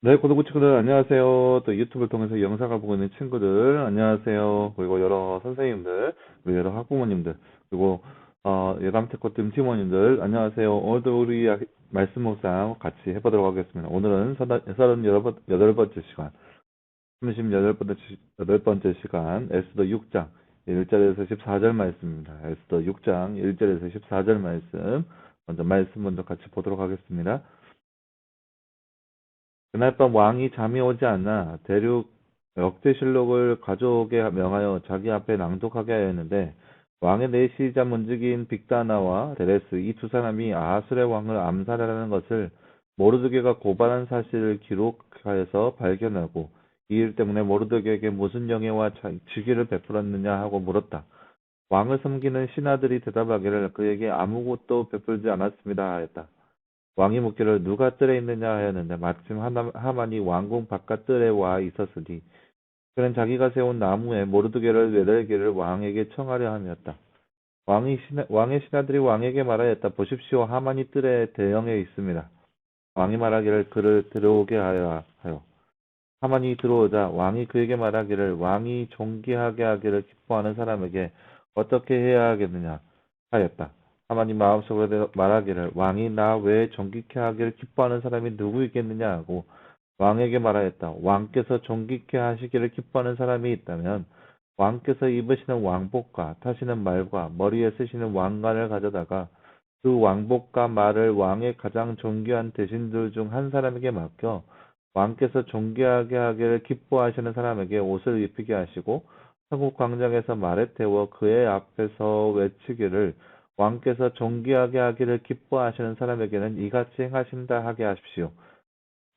네, 고등부 친구들 안녕하세요. 또 유튜브를 통해서 영상을 보고 있는 친구들 안녕하세요. 그리고 여러 선생님들, 그리고 여러 학부모님들, 그리고 예감특허팀 팀원님들 안녕하세요. 오늘도 우리 말씀 묵상 같이 해보도록 하겠습니다. 오늘은 38번째 시간, 38번째 시간 에스더 6장 1절에서 14절 말씀입니다. 에스더 6장 1절에서 14절 말씀 먼저 같이 보도록 하겠습니다. 그날 밤 왕이 잠이 오지 않아 대륙 역대실록을 가족에 명하여 자기 앞에 낭독하게 하였는데 왕의 내시자 문지기인 빅다나와 데레스 이 두 사람이 아하술의 왕을 암살하라는 것을 모르드게가 고발한 사실을 기록하여서 발견하고 이 일 때문에 모르드게에게 무슨 영예와 직위를 베풀었느냐 하고 물었다. 왕을 섬기는 신하들이 대답하기를 그에게 아무것도 베풀지 않았습니다 하였다. 왕이 묻기를 누가 뜰에 있느냐 하였는데 마침 하만이 왕궁 바깥 뜰에 와 있었으니 그는 자기가 세운 나무에 모르드게를 매달기를 왕에게 청하려 함이었다. 왕의 신하들이 왕에게 말하였다. 보십시오. 하만이 뜰에 대형에 있습니다. 왕이 말하기를 그를 들어오게 하여. 하만이 들어오자 왕이 그에게 말하기를 왕이 존귀하게 하기를 기뻐하는 사람에게 어떻게 해야 하겠느냐 하였다. 하만이 마음속으로 말하기를 왕이 나 외에 존귀케 하기를 기뻐하는 사람이 누구이겠느냐 하고 왕에게 말하였다. 왕께서 존귀케 하시기를 기뻐하는 사람이 있다면 왕께서 입으시는 왕복과 타시는 말과 머리에 쓰시는 왕관을 가져다가 그 왕복과 말을 왕의 가장 존귀한 대신들 중 한 사람에게 맡겨 왕께서 존귀하게 하기를 기뻐하시는 사람에게 옷을 입히게 하시고 천국 광장에서 말에 태워 그의 앞에서 외치기를 왕께서 존귀하게 하기를 기뻐하시는 사람에게는 이같이 행하신다 하게 하십시오.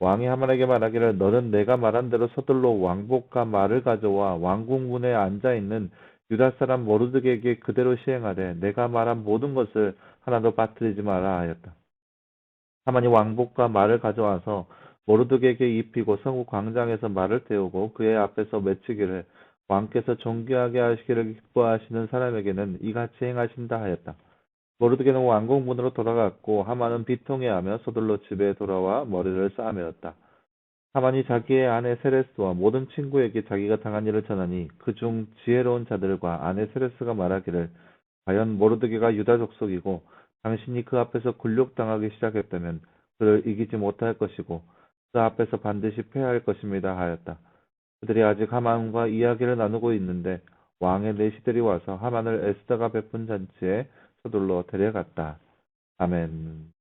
왕이 하만에게 말하기를 너는 내가 말한 대로 서둘러 왕복과 말을 가져와 왕궁문에 앉아있는 유다 사람 모르드게에게 그대로 시행하되 내가 말한 모든 것을 하나도 빠뜨리지 마라 하였다. 하만이 왕복과 말을 가져와서 모르드게에게 입히고 성읍 광장에서 말을 태우고 그의 앞에서 외치기를 왕께서 존귀하게 하시기를 기뻐하시는 사람에게는 이같이 행하신다 하였다. 모르드게는 왕궁 문으로 돌아갔고 하만은 비통해하며 서둘러 집에 돌아와 머리를 싸매었다. 하만이 자기의 아내 세레스와 모든 친구에게 자기가 당한 일을 전하니 그중 지혜로운 자들과 아내 세레스가 말하기를 과연 모르드게가 유다 족속이고 당신이 그 앞에서 굴욕당하기 시작했다면 그를 이기지 못할 것이고 그 앞에서 반드시 패할 것입니다 하였다. 그들이 아직 하만과 이야기를 나누고 있는데 왕의 내시들이 와서 하만을 에스더가 베푼 잔치에 서둘러 데려갔다. 아멘.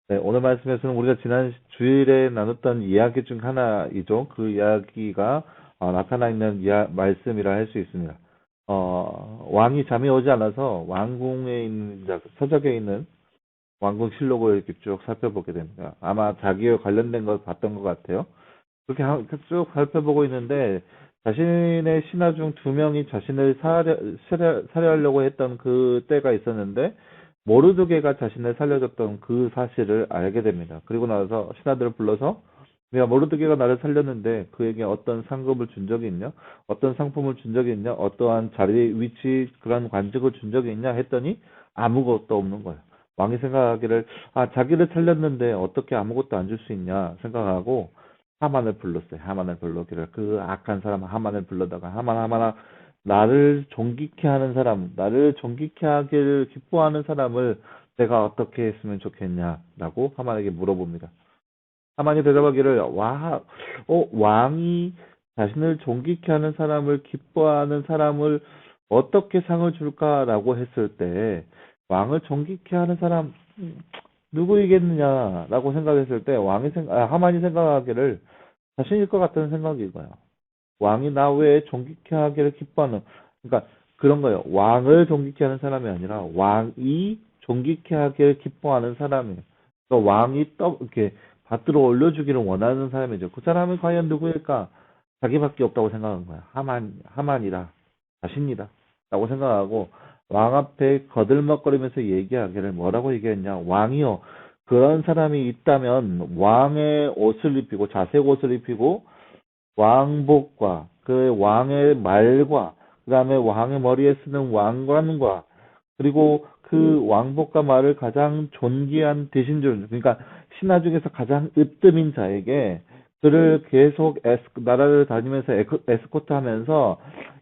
네, 오늘 말씀에서는 우리가 지난 주일에 나눴던 이야기 중 하나이죠. 그 이야기가 나타나 있는 말씀이라 할 수 있습니다. 왕이 잠이 오지 않아서 왕궁에 있는 서적에 있는 왕궁실록을 이렇게 쭉 살펴보게 됩니다. 아마 자기와 관련된 걸 봤던 것 같아요. 그렇게 쭉 살펴보고 있는데 자신의 신하 중 두 명이 자신을 살해하려고 했던 그 때가 있었는데 모르드게가 자신을 살려줬던 그 사실을 알게 됩니다. 그리고 나서 신하들을 불러서 내가 모르드게가 나를 살렸는데 그에게 어떤 상급을 준 적이 있냐? 어떤 상품을 준 적이 있냐? 어떠한 자리, 위치, 그런 관직을 준 적이 있냐? 했더니 아무것도 없는 거예요. 왕이 생각하기를 자기를 살렸는데 어떻게 아무것도 안 줄 수 있냐 생각하고 하만을 불렀어요. 하만을 불러기를 그 악한 사람 하만을 불러다가 하만아 나를 존귀케 하는 사람, 나를 존귀케 하기를 기뻐하는 사람을 내가 어떻게 했으면 좋겠냐라고 하만에게 물어봅니다. 하만이 대답하기를 왕이 자신을 존귀케 하는 사람을 기뻐하는 사람을 어떻게 상을 줄까라고 했을 때 왕을 존귀케 하는 사람 누구이겠느냐라고 생각했을 때 하만이 생각하기를 자신일 것 같다는 생각이 거예요. 왕이 나 외에 존귀케 하기를 기뻐하는, 그러니까 그런 거예요. 왕을 존귀케 하는 사람이 아니라 왕이 존귀케 하기를 기뻐하는 사람이에요. 그러니까 왕이 이렇게 받들어 올려주기를 원하는 사람이죠. 그 사람이 과연 누구일까? 자기밖에 없다고 생각한 거야. 하만이다. 자신이다. 라고 생각하고 왕 앞에 거들먹거리면서 얘기하기를 뭐라고 얘기했냐. 왕이요. 그런 사람이 있다면 왕의 옷을 입히고 자색 옷을 입히고 왕복과 그 왕의 말과 그 다음에 왕의 머리에 쓰는 왕관과 그리고 그 왕복과 말을 가장 존귀한 대신줄, 그러니까 신하 중에서 가장 으뜸인 자에게 그를 계속 나라를 다니면서 에스코트 하면서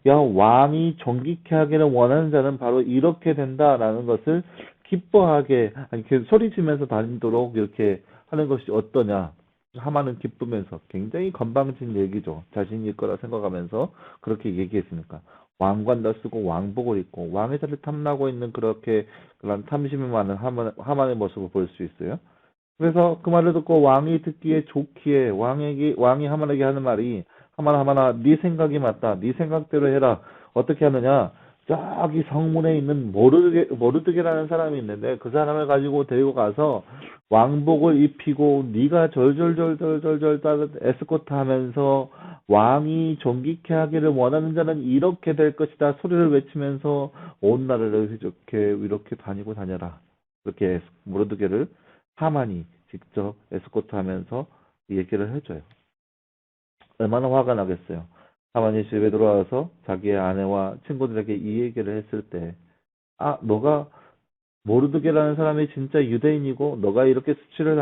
야, 왕이 존귀케 하기를 원하는 자는 바로 이렇게 된다라는 것을 기뻐하게, 아니, 계속 소리치면서 다니도록 이렇게 하는 것이 어떠냐. 하마는 기쁘면서 굉장히 건방진 얘기죠. 자신일 거라 생각하면서 그렇게 얘기했으니까. 왕관도 쓰고 왕복을 입고 왕의 자리를 탐나고 있는 그렇게 그런 탐심이 많은 하만의 모습을 볼 수 있어요. 그래서 그 말을 듣고 왕이 듣기에 좋기에 왕이 하만에게 하는 말이 하만아 네 생각이 맞다. 네 생각대로 해라. 어떻게 하느냐? 저기 성문에 있는 모르드게라는 사람이 있는데 그 사람을 가지고 데리고 가서 왕복을 입히고 네가 절절절절절절 따라 에스코트 하면서 왕이 존귀케 하기를 원하는 자는 이렇게 될 것이다 소리를 외치면서 온 나라를 이렇게 다니고 다녀라. 그렇게 모르드게를 하만이 직접 에스코트 하면서 얘기를 해줘요. 얼마나 화가 나겠어요. 하만이 집에 들어와서 자기의 아내와 친구들에게 이 얘기를 했을 때, 아, 너가 모르드게라는 사람이 진짜 유대인이고, 너가 이렇게 수치를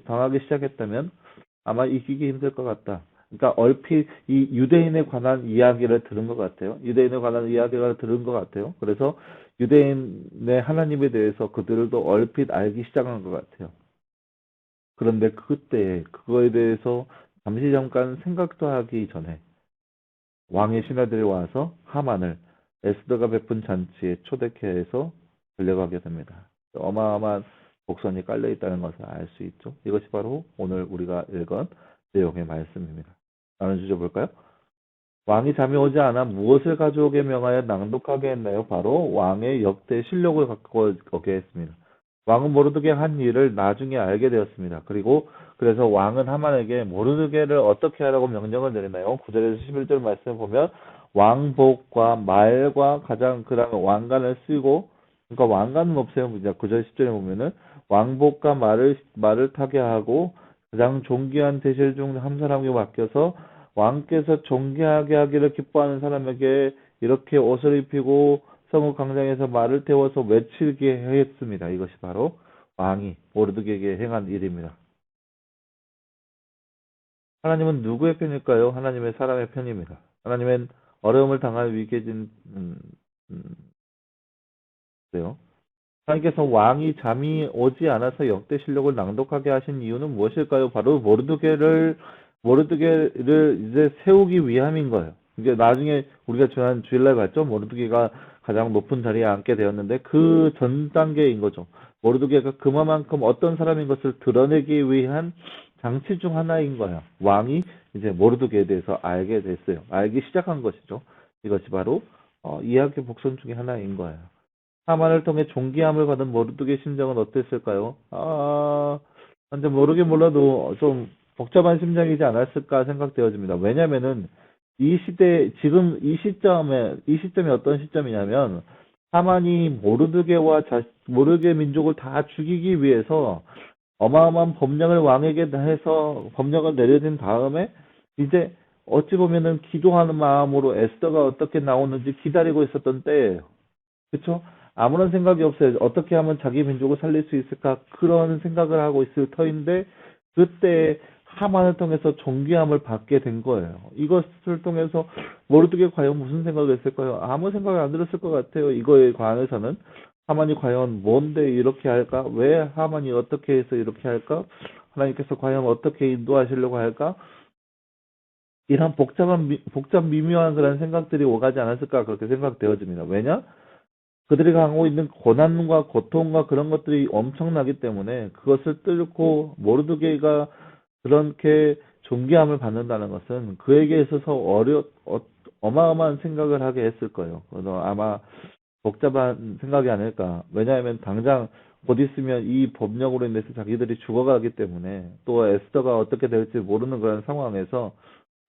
당하기 시작했다면 아마 이기기 힘들 것 같다. 그러니까 얼핏 이 유대인에 관한 이야기를 들은 것 같아요. 유대인에 관한 이야기를 들은 것 같아요. 그래서 유대인의 하나님에 대해서 그들도 얼핏 알기 시작한 것 같아요. 그런데 그때 그거에 대해서 잠시 잠깐 생각도 하기 전에 왕의 신하들이 와서 하만을 에스더가 베푼 잔치에 초대케 해서 데려가게 됩니다. 어마어마한 복선이 깔려 있다는 것을 알 수 있죠. 이것이 바로 오늘 우리가 읽은 내용의 말씀입니다. 다른 주제 볼까요? 왕이 잠이 오지 않아 무엇을 가져오게 명하여 낭독하게 했나요? 바로 왕의 역대 실록을 갖고 오게 했습니다. 왕은 모르드게 한 일을 나중에 알게 되었습니다. 그래서 왕은 하만에게 모르드게를 어떻게 하라고 명령을 내리나요? 9절에서 11절 말씀을 보면 왕복과 말과 그다음에 왕관을 쓰고, 그러니까 왕관은 없어요. 9절 10절에 보면은 왕복과 말을 타게 하고 가장 존귀한 대실 중 한 사람에게 맡겨서 왕께서 존귀하게 하기를 기뻐하는 사람에게 이렇게 옷을 입히고 성읍 광장에서 말을 태워서 외치게 했습니다. 이것이 바로 왕이 모르드게에게 행한 일입니다. 하나님은 누구의 편일까요? 하나님의 사람의 편입니다. 하나님은 어려움을 당할 위기에 진 요 하나님께서 왕이 잠이 오지 않아서 역대 실록을 낭독하게 하신 이유는 무엇일까요? 바로 모르드게를 이제 세우기 위함인 거예요. 이제 나중에 우리가 지난 주일날 봤죠? 모르드게가 가장 높은 자리에 앉게 되었는데 그 전 단계인 거죠. 모르드게가 그만큼 어떤 사람인 것을 드러내기 위한 장치 중 하나인 거예요. 왕이 이제 모르드게에 대해서 알게 됐어요. 알기 시작한 것이죠. 이것이 바로 이야기 복선 중에 하나인 거예요. 하만을 통해 존귀함을 받은 모르드게의 심정은 어땠을까요? 근데 모르긴 몰라도 좀 복잡한 심정이지 않았을까 생각되어집니다. 왜냐면은 이 시대, 지금 이 시점이 어떤 시점이냐면, 하만이 모르드게 민족을 다 죽이기 위해서 어마어마한 법령을 왕에게 해서 법령을 내려진 다음에 이제 어찌 보면은 기도하는 마음으로 에스더가 어떻게 나오는지 기다리고 있었던 때예요. 그쵸? 아무런 생각이 없어요. 어떻게 하면 자기 민족을 살릴 수 있을까? 그런 생각을 하고 있을 터인데, 그때 하만을 통해서 존귀함을 받게 된 거예요. 이것을 통해서 모르드게 과연 무슨 생각을 했을까요? 아무 생각이 안 들었을 것 같아요. 이거에 관해서는. 하만이 과연 뭔데 이렇게 할까? 왜 하만이 어떻게 해서 이렇게 할까? 하나님께서 과연 어떻게 인도하시려고 할까? 이런 복잡 미묘한 그런 생각들이 오가지 않았을까? 그렇게 생각되어집니다. 왜냐? 그들이 갖고 있는 고난과 고통과 그런 것들이 엄청나기 때문에 그것을 뚫고 모르드게가 그렇게 존귀함을 받는다는 것은 그에게 있어서 어마어마한 생각을 하게 했을 거예요. 그래서 아마 복잡한 생각이 아닐까. 왜냐하면 당장 곧 있으면 이 법령으로 인해서 자기들이 죽어가기 때문에 또 에스더가 어떻게 될지 모르는 그런 상황에서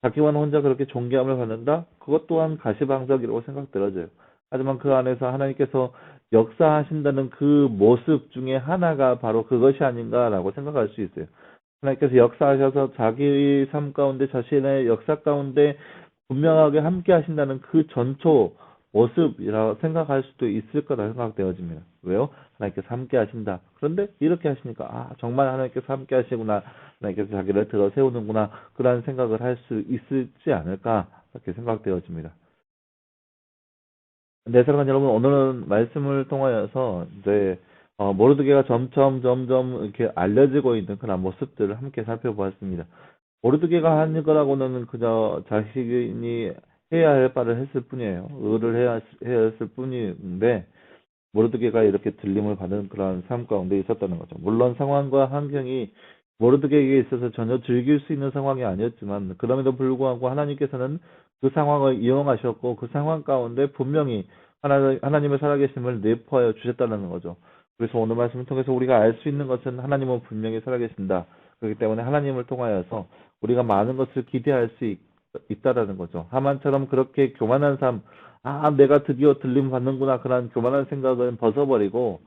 자기만 혼자 그렇게 존귀함을 받는다? 그것 또한 가시방석이라고 생각 들어져요. 하지만 그 안에서 하나님께서 역사하신다는 그 모습 중에 하나가 바로 그것이 아닌가라고 생각할 수 있어요. 하나님께서 역사하셔서 자기 삶 가운데 자신의 역사 가운데 분명하게 함께 하신다는 그 전초 모습이라고 생각할 수도 있을 거라 생각되어집니다. 왜요? 하나님께서 함께 하신다. 그런데 이렇게 하시니까 정말 하나님께서 함께 하시구나. 하나님께서 자기를 들어 세우는구나. 그런 생각을 할 수 있지 않을까 이렇게 생각되어집니다. 네, 사랑하는 여러분, 오늘은 말씀을 통하여서 이제 모르드게가 점점 이렇게 알려지고 있는 그런 모습들을 함께 살펴보았습니다. 모르드게가 한 거라고는 그저 자신이 해야 할 바를 했을 뿐이에요. 의를 해야 했을 뿐인데 모르드게가 이렇게 들림을 받은 그런 삶 가운데 있었다는 거죠. 물론 상황과 환경이 모르드게에게 있어서 전혀 즐길 수 있는 상황이 아니었지만 그럼에도 불구하고 하나님께서는 그 상황을 이용하셨고 그 상황 가운데 분명히 하나님의 살아계심을 내포하여 주셨다는 거죠. 그래서 오늘 말씀을 통해서 우리가 알 수 있는 것은 하나님은 분명히 살아계신다. 그렇기 때문에 하나님을 통하여서 우리가 많은 것을 기대할 수 있다라는 거죠. 하만처럼 그렇게 교만한 삶, 내가 드디어 들림 받는구나. 그런 교만한 생각은 벗어버리고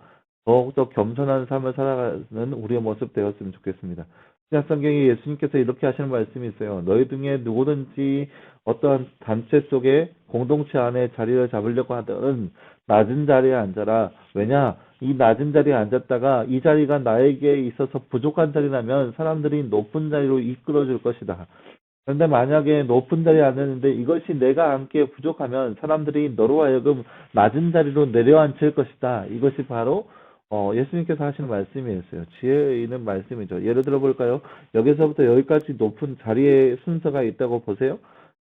더욱더 겸손한 삶을 살아가는 우리의 모습 되었으면 좋겠습니다. 신약 성경에 예수님께서 이렇게 하시는 말씀이 있어요. 너희 중에 누구든지 어떠한 단체 속에 공동체 안에 자리를 잡으려고 하든 낮은 자리에 앉아라. 왜냐? 이 낮은 자리에 앉았다가 이 자리가 나에게 있어서 부족한 자리라면 사람들이 높은 자리로 이끌어 줄 것이다. 그런데 만약에 높은 자리에 앉았는데 이것이 내가 앉기에 부족하면 사람들이 너로 하여금 낮은 자리로 내려앉힐 것이다. 이것이 바로 예수님께서 하시는 말씀이었어요. 지혜 있는 말씀이죠. 예를 들어 볼까요? 여기서부터 여기까지 높은 자리의 순서가 있다고 보세요.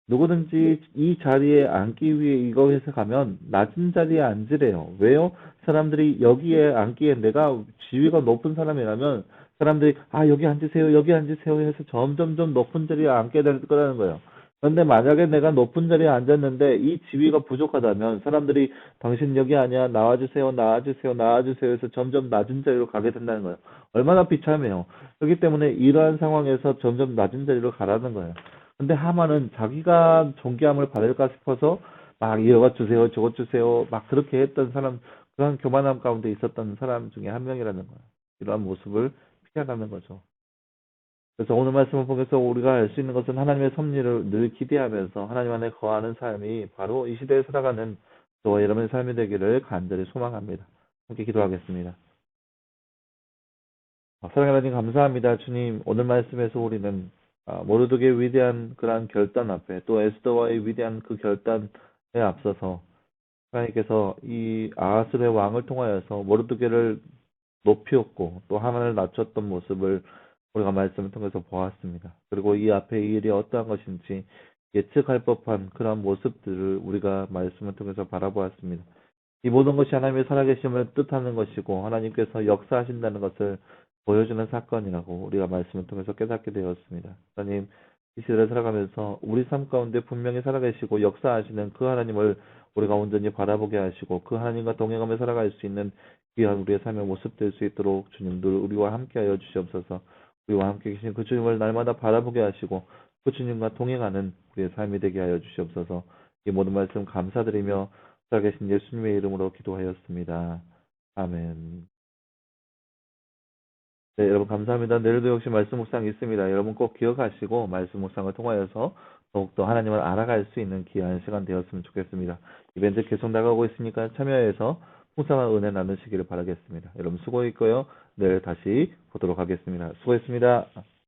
누구든지 이 자리에 앉기 위해 이곳에 가면 낮은 자리에 앉으래요. 왜요? 사람들이 여기에 앉기에 내가 지위가 높은 사람이라면 사람들이 여기 앉으세요 여기 앉으세요 해서 점점점 높은 자리에 앉게 될 거라는 거예요. 그런데 만약에 내가 높은 자리에 앉았는데 이 지위가 부족하다면 사람들이 당신 여기 아니야 나와주세요 나와주세요 나와주세요 해서 점점 낮은 자리로 가게 된다는 거예요. 얼마나 비참해요. 그렇기 때문에 이러한 상황에서 점점 낮은 자리로 가라는 거예요. 근데 하만은 자기가 존귀함을 받을까 싶어서 막 이것 주세요 저것 주세요 막 그렇게 했던 사람, 그런 교만함 가운데 있었던 사람 중에 한 명이라는 거예요. 이러한 모습을 피해가는 거죠. 그래서 오늘 말씀을 통해서 우리가 알 수 있는 것은 하나님의 섭리를 늘 기대하면서 하나님 안에 거하는 삶이 바로 이 시대에 살아가는 저와 여러분의 삶이 되기를 간절히 소망합니다. 함께 기도하겠습니다. 사랑하는 하나님 감사합니다. 주님, 오늘 말씀에서 우리는 모르드게의 위대한 그러한 결단 앞에 또 에스더와의 위대한 그 결단에 앞서서 하나님께서 이 아하스의 왕을 통하여서 모르드게를 높이었고 또 하만을 낮췄던 모습을 우리가 말씀을 통해서 보았습니다. 그리고 이 앞에 이 일이 어떠한 것인지 예측할 법한 그런 모습들을 우리가 말씀을 통해서 바라보았습니다. 이 모든 것이 하나님의 살아계심을 뜻하는 것이고 하나님께서 역사하신다는 것을 보여주는 사건이라고 우리가 말씀을 통해서 깨닫게 되었습니다. 하나님, 이 시대를 살아가면서 우리 삶 가운데 분명히 살아계시고 역사하시는 그 하나님을 우리가 온전히 바라보게 하시고 그 하나님과 동행하며 살아갈 수 있는 귀한 우리의 삶의 모습 될 수 있도록 주님 늘 우리와 함께하여 주시옵소서. 우리와 함께 계신 그 주님을 날마다 바라보게 하시고 그 주님과 동행하는 우리의 삶이 되게 하여 주시옵소서. 이 모든 말씀 감사드리며 살아계신 예수님의 이름으로 기도하였습니다. 아멘. 네, 여러분 감사합니다. 내일도 역시 말씀 묵상이 있습니다. 여러분 꼭 기억하시고 말씀 묵상을 통하여서 더욱더 하나님을 알아갈 수 있는 귀한 시간 되었으면 좋겠습니다. 이벤트 계속 나가고 있으니까 참여해서 풍성한 은혜 나누시기를 바라겠습니다. 여러분 수고했고요. 내일 다시 보도록 하겠습니다. 수고했습니다.